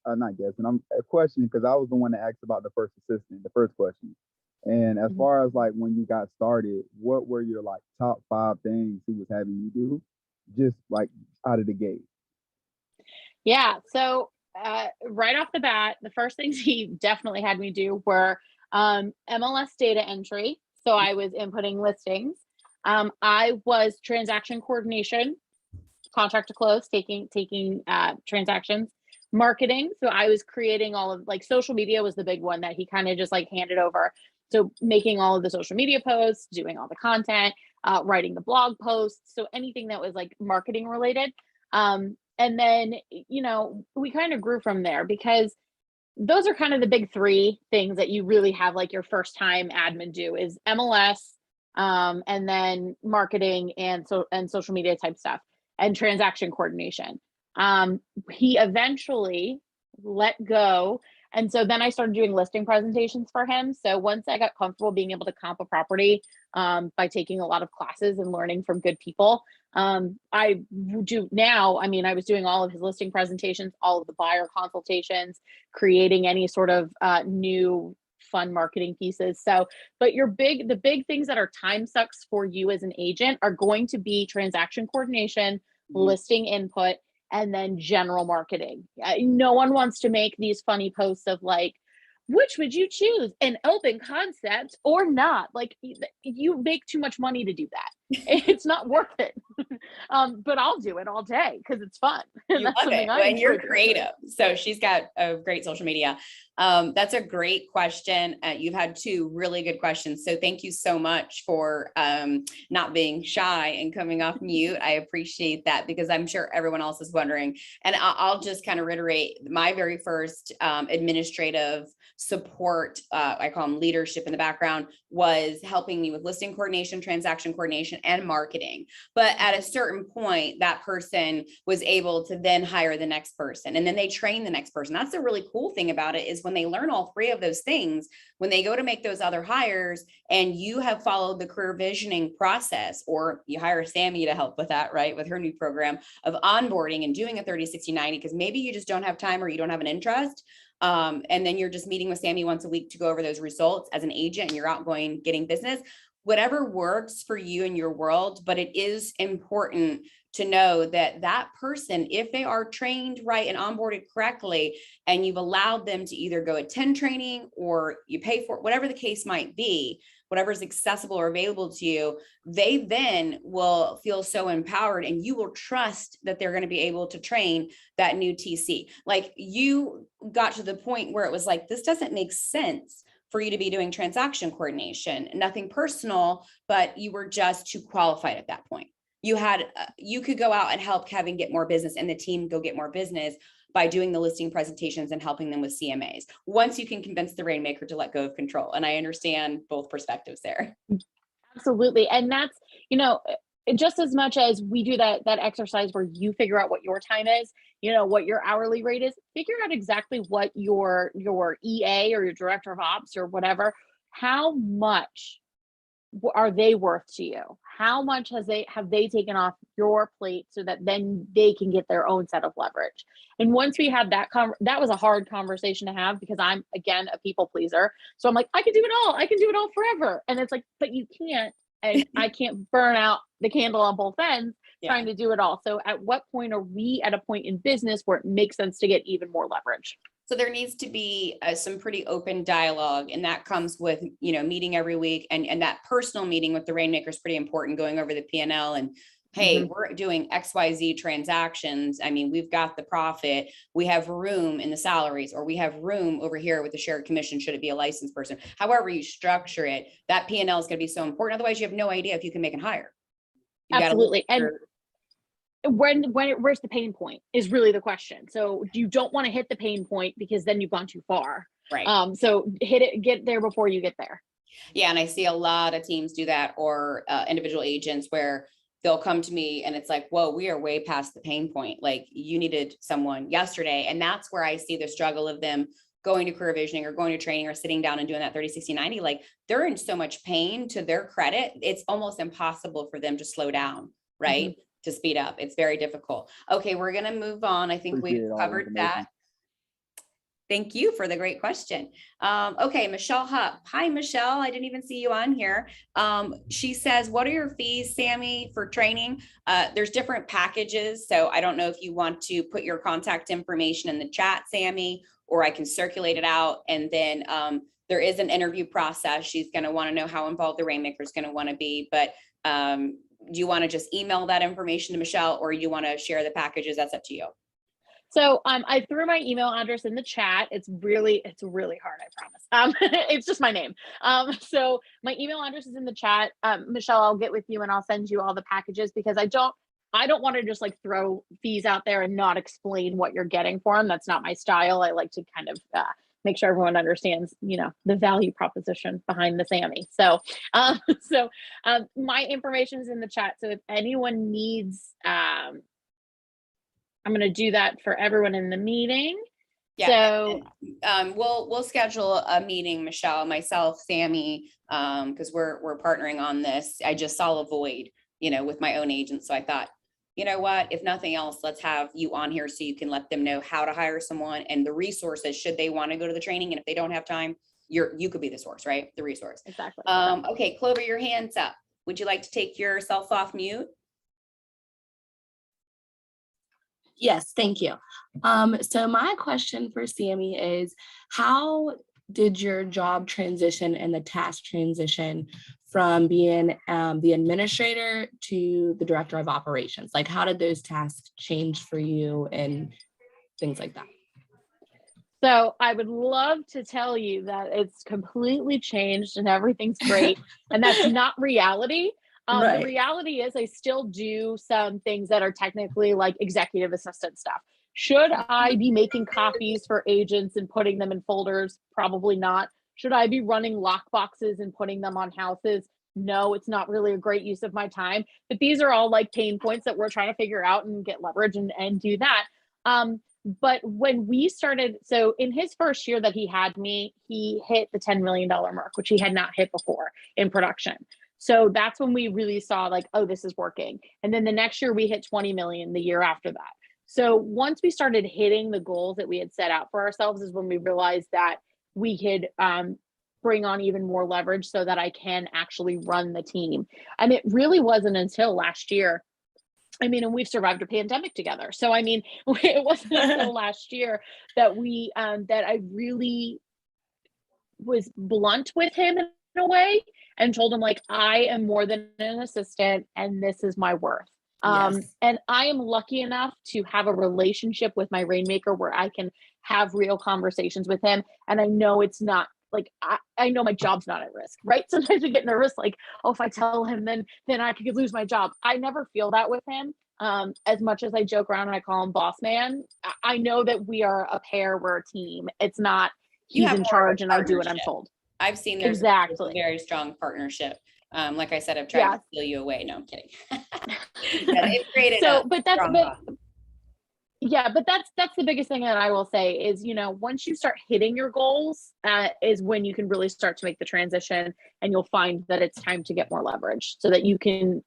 not guessing. I'm a question because I was the one that asked about the first assistant, the first question. And as far as like when you got started, what were your like top 5 things he was having you do, just like out of the gate? Yeah. So right off the bat, the first things he definitely had me do were MLS data entry. So I was inputting listings. I was transaction coordination, contract to close, taking transactions, marketing. So I was creating all of, like, social media was the big one that he kind of just like handed over. So making all of the social media posts, doing all the content, writing the blog posts. So anything that was like marketing related. And then, we kind of grew from there, because those are kind of the big 3 things that you really have like your first time admin do is MLS, and then marketing and social media type stuff, and transaction coordination. He eventually let go. And so then I started doing listing presentations for him. So once I got comfortable being able to comp a property by taking a lot of classes and learning from good people, I do now. I mean, I was doing all of his listing presentations, all of the buyer consultations, creating any sort of new fun marketing pieces. So, but the big things that are time sucks for you as an agent are going to be transaction coordination, listing input, and then general marketing. No one wants to make these funny posts of like, which would you choose, an open concept or not? Like, you make too much money to do that. It's not worth it. But I'll do it all day because it's fun. And You that's love something it. I And you're enjoy doing. creative. So she's got a great social media. That's a great question. You've had two really good questions. So thank you so much for not being shy and coming off mute. I appreciate that because I'm sure everyone else is wondering. And I'll just kind of reiterate my very first administrative support, I call them leadership in the background, was helping me with listing coordination, transaction coordination, and marketing. But at a certain point, that person was able to then hire the next person, and then they train the next person. That's the really cool thing about it, is when they learn all three of those things, when they go to make those other hires and you have followed the career visioning process, or you hire Sammi to help with that, right? With her new program of onboarding and doing a 30, 60, 90, because maybe you just don't have time or you don't have an interest. And then you're just meeting with Sammi once a week to go over those results as an agent, and you're outgoing, getting business, whatever works for you in your world. But it is important to know that that person, if they are trained right and onboarded correctly, and you've allowed them to either go attend training or you pay for it, whatever the case might be, whatever is accessible or available to you, they then will feel so empowered, and you will trust that they're going to be able to train that new TC. Like, you got to the point where it was like, this doesn't make sense for you to be doing transaction coordination, nothing personal, but you were just too qualified at that point. You could go out and help Kevin get more business and the team go get more business by doing the listing presentations and helping them with CMAs. Once you can convince the rainmaker to let go of control. And I understand both perspectives there. Absolutely. And that's, just as much as we do that exercise where you figure out what your time is, what your hourly rate is, figure out exactly what your EA or your director of ops or whatever, how much are they worth to you? How much have they taken off your plate so that then they can get their own set of leverage? And once we had that was a hard conversation to have, because I'm, again, a people pleaser. So I'm like, I can do it all. I can do it all forever. And it's like, but you can't. And I can't burn out the candle on both ends trying to do it all. So at what point are we at a point in business where it makes sense to get even more leverage? So there needs to be some pretty open dialogue, and that comes with, meeting every week, and that personal meeting with the rainmaker is pretty important, going over the P&L and, hey, we're doing XYZ transactions. I mean, we've got the profit, we have room in the salaries, or we have room over here with the shared commission, should it be a licensed person. However you structure it, that P&L is going to be so important. Otherwise, you have no idea if you can make it higher. Absolutely. And where's the pain point is really the question. So you don't want to hit the pain point, because then you've gone too far. Right. So hit it, get there before you get there. Yeah. And I see a lot of teams do that, or individual agents, where they'll come to me and it's like, whoa, we are way past the pain point. Like, you needed someone yesterday. And that's where I see the struggle of them going to career visioning or going to training or sitting down and doing that 30, 60, 90. Like, they're in so much pain, to their credit. It's almost impossible for them to slow down, right? To speed up. It's very difficult. Okay, we're going to move on. I think we've covered that. Thank you for the great question. Okay, Michelle Hupp. Hi, Michelle. I didn't even see you on here. She says, what are your fees, Sammi, for training? There's different packages. So I don't know if you want to put your contact information in the chat, Sammi, or I can circulate it out. And then there is an interview process. She's going to want to know how involved the rainmaker is going to want to be. But do you want to just email that information to Michelle, or you want to share the packages? That's up to you. So I threw my email address in the chat. It's really hard, I promise. It's just my name. So my email address is in the chat. Michelle, I'll get with you and I'll send you all the packages, because I don't want to just like throw fees out there and not explain what you're getting for them. That's not my style. I like to kind of make sure everyone understands, the value proposition behind the Sammi. So, my information is in the chat. So if anyone needs, I'm going to do that for everyone in the meeting. Yeah. So we'll schedule a meeting, Michelle, myself, Sammi, because we're partnering on this. I just saw a void, with my own agent. So I thought, you know what, if nothing else, let's have you on here so you can let them know how to hire someone and the resources should they want to go to the training. And if they don't have time, you could be the source, right? The resource. Exactly. Okay, Clover, your hand's up. Would you like to take yourself off mute? Yes, thank you. So my question for Sammi is, how did your job transition and the task transition from being the administrator to the director of operations? Like, how did those tasks change for you and things like that? So I would love to tell you that it's completely changed and everything's great. And that's not reality. The Right. reality is I still do some things that are technically like executive assistant stuff. Should I be making copies for agents and putting them in folders? Probably not. Should I be running lock boxes and putting them on houses? No, it's not really a great use of my time. But these are all like pain points that we're trying to figure out and get leverage and do that. But when we started, so in his first year that he had me, he hit the $10 million mark, which he had not hit before in production. So that's when we really saw like, oh, this is working. And then the next year we hit 20 million, the year after that. So once we started hitting the goals that we had set out for ourselves is when we realized that we could bring on even more leverage so that I can actually run the team. And it really wasn't until last year. I mean, and we've survived a pandemic together. So, I mean, it wasn't until last year that that I really was blunt with him in a way and told him like, I am more than an assistant and this is my worth. Yes. And I am lucky enough to have a relationship with my rainmaker where I can have real conversations with him. And I know it's not like, I know my job's not at risk, right? Sometimes we get nervous, like, oh, if I tell him, then I could lose my job. I never feel that with him. As much as I joke around and I call him boss man, I know that we are a pair, we're a team. It's not, he's in charge and I do what I'm told. I've seen there's Exactly. a very strong partnership. Like I said, I've tried to steal you away. No, I'm kidding. They've created but that's the biggest thing that I will say is, you know, once you start hitting your goals, is when you can really start to make the transition and you'll find that it's time to get more leverage so that you can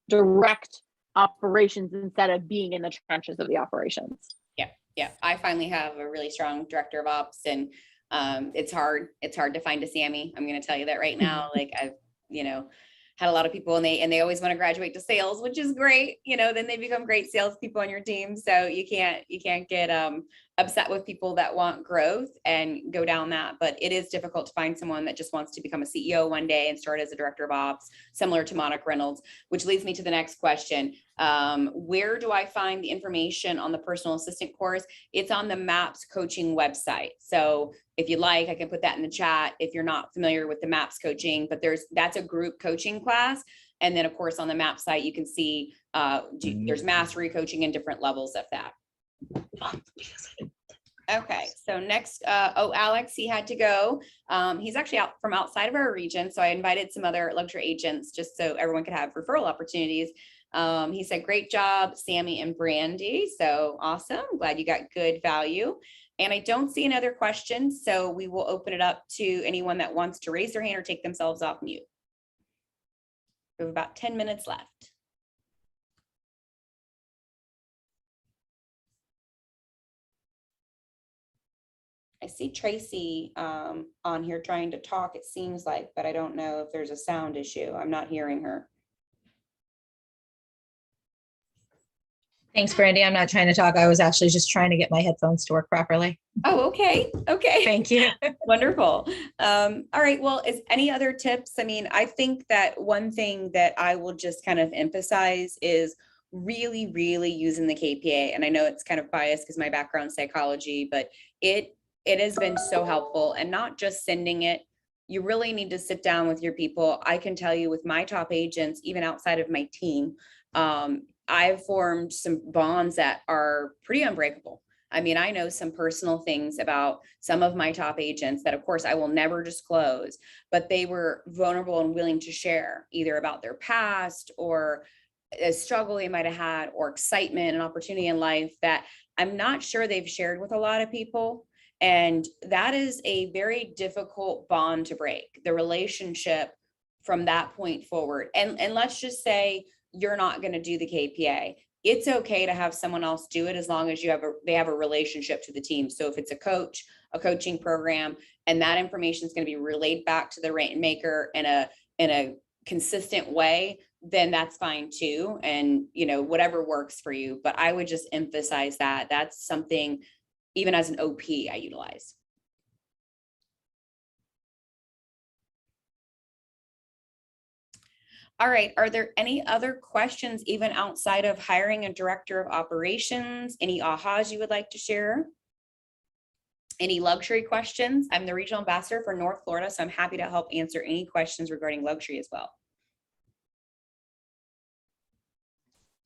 direct operations instead of being in the trenches of the operations. Yeah. I finally have a really strong director of ops and it's hard to find a Sammi. I'm going to tell you that right now. Like I've, had a lot of people and they always want to graduate to sales, which is great. Then they become great salespeople on your team. So you can't get upset with people that want growth and go down that. But it is difficult to find someone that just wants to become a CEO one day and start as a director of ops, similar to Monica Reynolds, which leads me to the next question. Where do I find the information on the personal assistant course? It's on the MAPS coaching website. So if you like, I can put that in the chat if you're not familiar with the MAPS coaching, but that's a group coaching class. And then of course on the MAPS site, you can see there's mastery coaching and different levels of that. Okay, so next, Alex, he had to go. He's actually out from outside of our region. So I invited some other luxury agents just so everyone could have referral opportunities. He said, great job, Sammi and Brandy. So awesome. Glad you got good value. And I don't see any other questions. So we will open it up to anyone that wants to raise their hand or take themselves off mute. We have about 10 minutes left. I see Tracy on here trying to talk, it seems like, but I don't know if there's a sound issue. I'm not hearing her. Thanks, Brandy. I'm not trying to talk. I was actually just trying to get my headphones to work properly. Oh, okay. Okay. Thank you. Wonderful. All right. Well, is any other tips? I mean, I think that one thing that I will just kind of emphasize is really, really using the KPA. And I know it's kind of biased because my background is psychology, but it has been so helpful, and not just sending it. You really need to sit down with your people. I can tell you with my top agents, even outside of my team, I've formed some bonds that are pretty unbreakable. I mean, I know some personal things about some of my top agents that of course I will never disclose, but they were vulnerable and willing to share either about their past or a struggle they might've had or excitement and opportunity in life that I'm not sure they've shared with a lot of people. And that is a very difficult bond to break, the relationship from that point forward. And let's just say you're not going to do the KPA. It's okay to have someone else do it as long as they have a relationship to the team. So if it's a coach, a coaching program, and that information is going to be relayed back to the rainmaker in a consistent way, then that's fine too. And, whatever works for you. But I would just emphasize that that's something, even as an OP, I utilize. All right. Are there any other questions, even outside of hiring a director of operations? Any ahas you would like to share? Any luxury questions? I'm the regional ambassador for North Florida, so I'm happy to help answer any questions regarding luxury as well.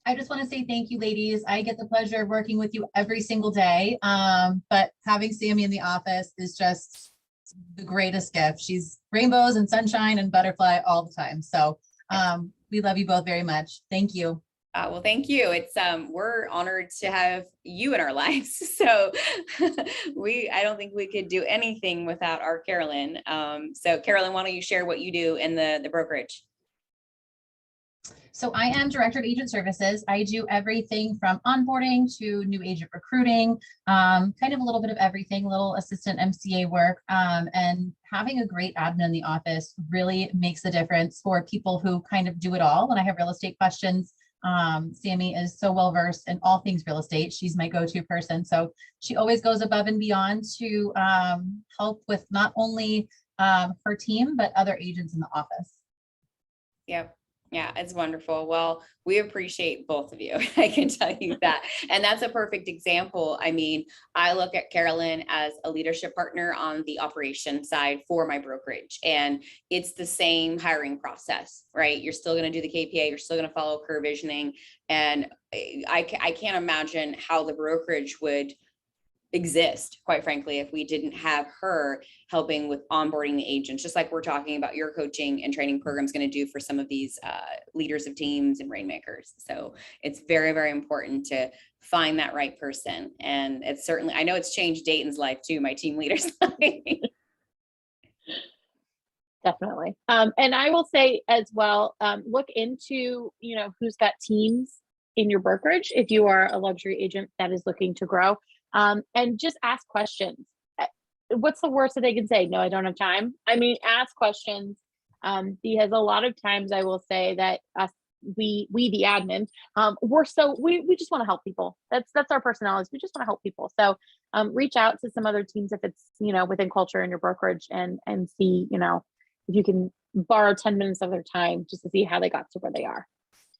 I just want to say thank you, ladies. I get the pleasure of working with you every single day. But having Sammi in the office is just the greatest gift. She's rainbows and sunshine and butterfly all the time. So we love you both very much. Thank you. Well, thank you. It's we're honored to have you in our lives. So I don't think we could do anything without our Carolyn. So Carolyn, why don't you share what you do in the brokerage? So I am Director of Agent Services. I do everything from onboarding to new agent recruiting, kind of a little bit of everything, little assistant MCA work, and having a great admin in the office really makes a difference for people who kind of do it all. When I have real estate questions, Sammi is so well versed in all things real estate. She's my go-to person. So she always goes above and beyond to help with not only her team, but other agents in the office. Yep. Yeah, it's wonderful. Well, we appreciate both of you. I can tell you that. And that's a perfect example. I mean, I look at Carolyn as a leadership partner on the operation side for my brokerage. And it's the same hiring process, right? You're still going to do the KPA. You're still going to follow curve visioning. And I can't imagine how the brokerage would exist, quite frankly, if we didn't have her helping with onboarding the agents, just like we're talking about your coaching and training program is going to do for some of these leaders of teams and rainmakers. So it's very, very important to find that right person. And it's certainly, I know it's changed Dayton's life too, my team leader's life. Definitely. And I will say as well, look into, who's got teams in your brokerage if you are a luxury agent that is looking to grow. And just ask questions. What's the worst that they can say? No, I don't have time. I mean, ask questions. Because a lot of times I will say that we the admin, we just want to help people. That's our personalities. We just want to help people. So reach out to some other teams if it's, within culture in your brokerage and see, if you can borrow 10 minutes of their time just to see how they got to where they are.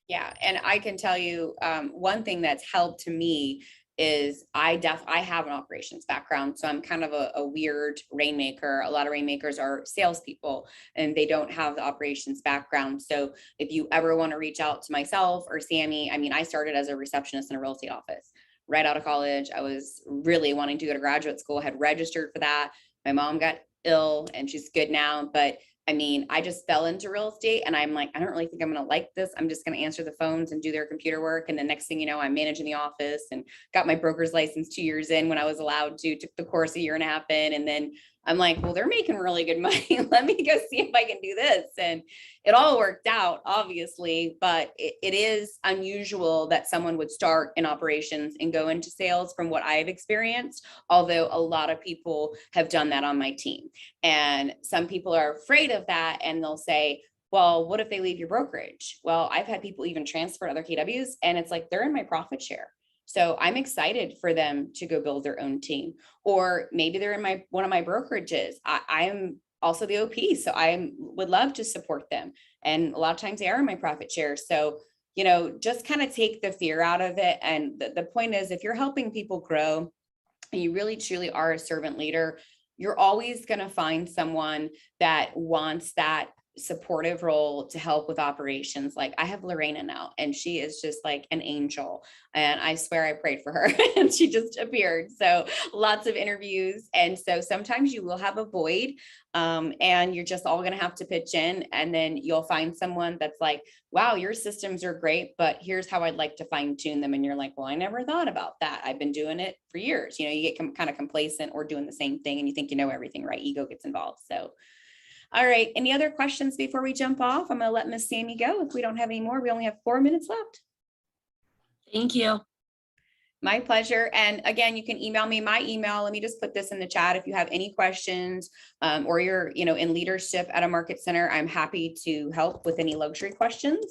Yeah. And I can tell you one thing that's helped to me is I have an operations background. So I'm kind of a weird rainmaker. A lot of rainmakers are salespeople and they don't have the operations background. So if you ever want to reach out to myself or Sammi, I mean, I started as a receptionist in a real estate office right out of college. I was really wanting to go to graduate school, had registered for that. My mom got ill and she's good now, but I mean, I just fell into real estate and I'm like, I don't really think I'm going to like this. I'm just going to answer the phones and do their computer work. And the next thing you know, I'm managing the office and got my broker's license 2 years in when I was allowed to, took the course 1.5 years in. And then I'm like, well, they're making really good money. Let me go see if I can do this. And it all worked out, obviously, but it is unusual that someone would start in operations and go into sales from what I've experienced, although a lot of people have done that on my team. And some people are afraid of that and they'll say, well, what if they leave your brokerage? Well, I've had people even transfer to other KWs and it's like, they're in my profit share. So I'm excited for them to go build their own team, or maybe they're in one of my brokerages. I am also the OP, so I would love to support them. And a lot of times they are in my profit share. So, just kind of take the fear out of it. And the point is, if you're helping people grow and you really truly are a servant leader, you're always going to find someone that wants that supportive role to help with operations. Like I have Lorena now and she is just like an angel and I swear I prayed for her and she just appeared. So lots of interviews. And so sometimes you will have a void and you're just all going to have to pitch in and then you'll find someone that's like, wow, your systems are great, but here's how I'd like to fine tune them. And you're like, well, I never thought about that. I've been doing it for years. You get kind of complacent or doing the same thing and you think you know everything, right? Ego gets involved. So all right. Any other questions before we jump off? I'm going to let Miss Sammi go. If we don't have any more, we only have 4 minutes left. Thank you. My pleasure. And again, you can email me. My email, let me just put this in the chat. If you have any questions or you're, in leadership at a market center, I'm happy to help with any luxury questions.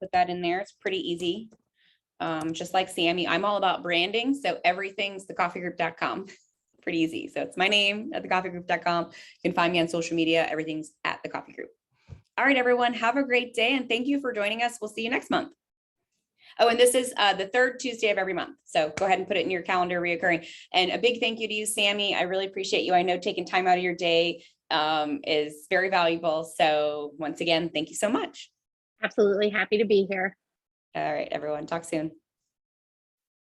put that in there. It's pretty easy. Just like Sammi, I'm all about branding. So everything's thecoffeegroup.com. Pretty easy. So it's my name at thecoffeegroup.com. You can find me on social media. Everything's at the Coffey Group. All right, everyone, have a great day. And thank you for joining us. We'll see you next month. Oh, and this is the third Tuesday of every month. So go ahead and put it in your calendar, reoccurring. And a big thank you to you, Sammi. I really appreciate you. I know taking time out of your day is very valuable. So once again, thank you so much. Absolutely happy to be here. All right, everyone, talk soon.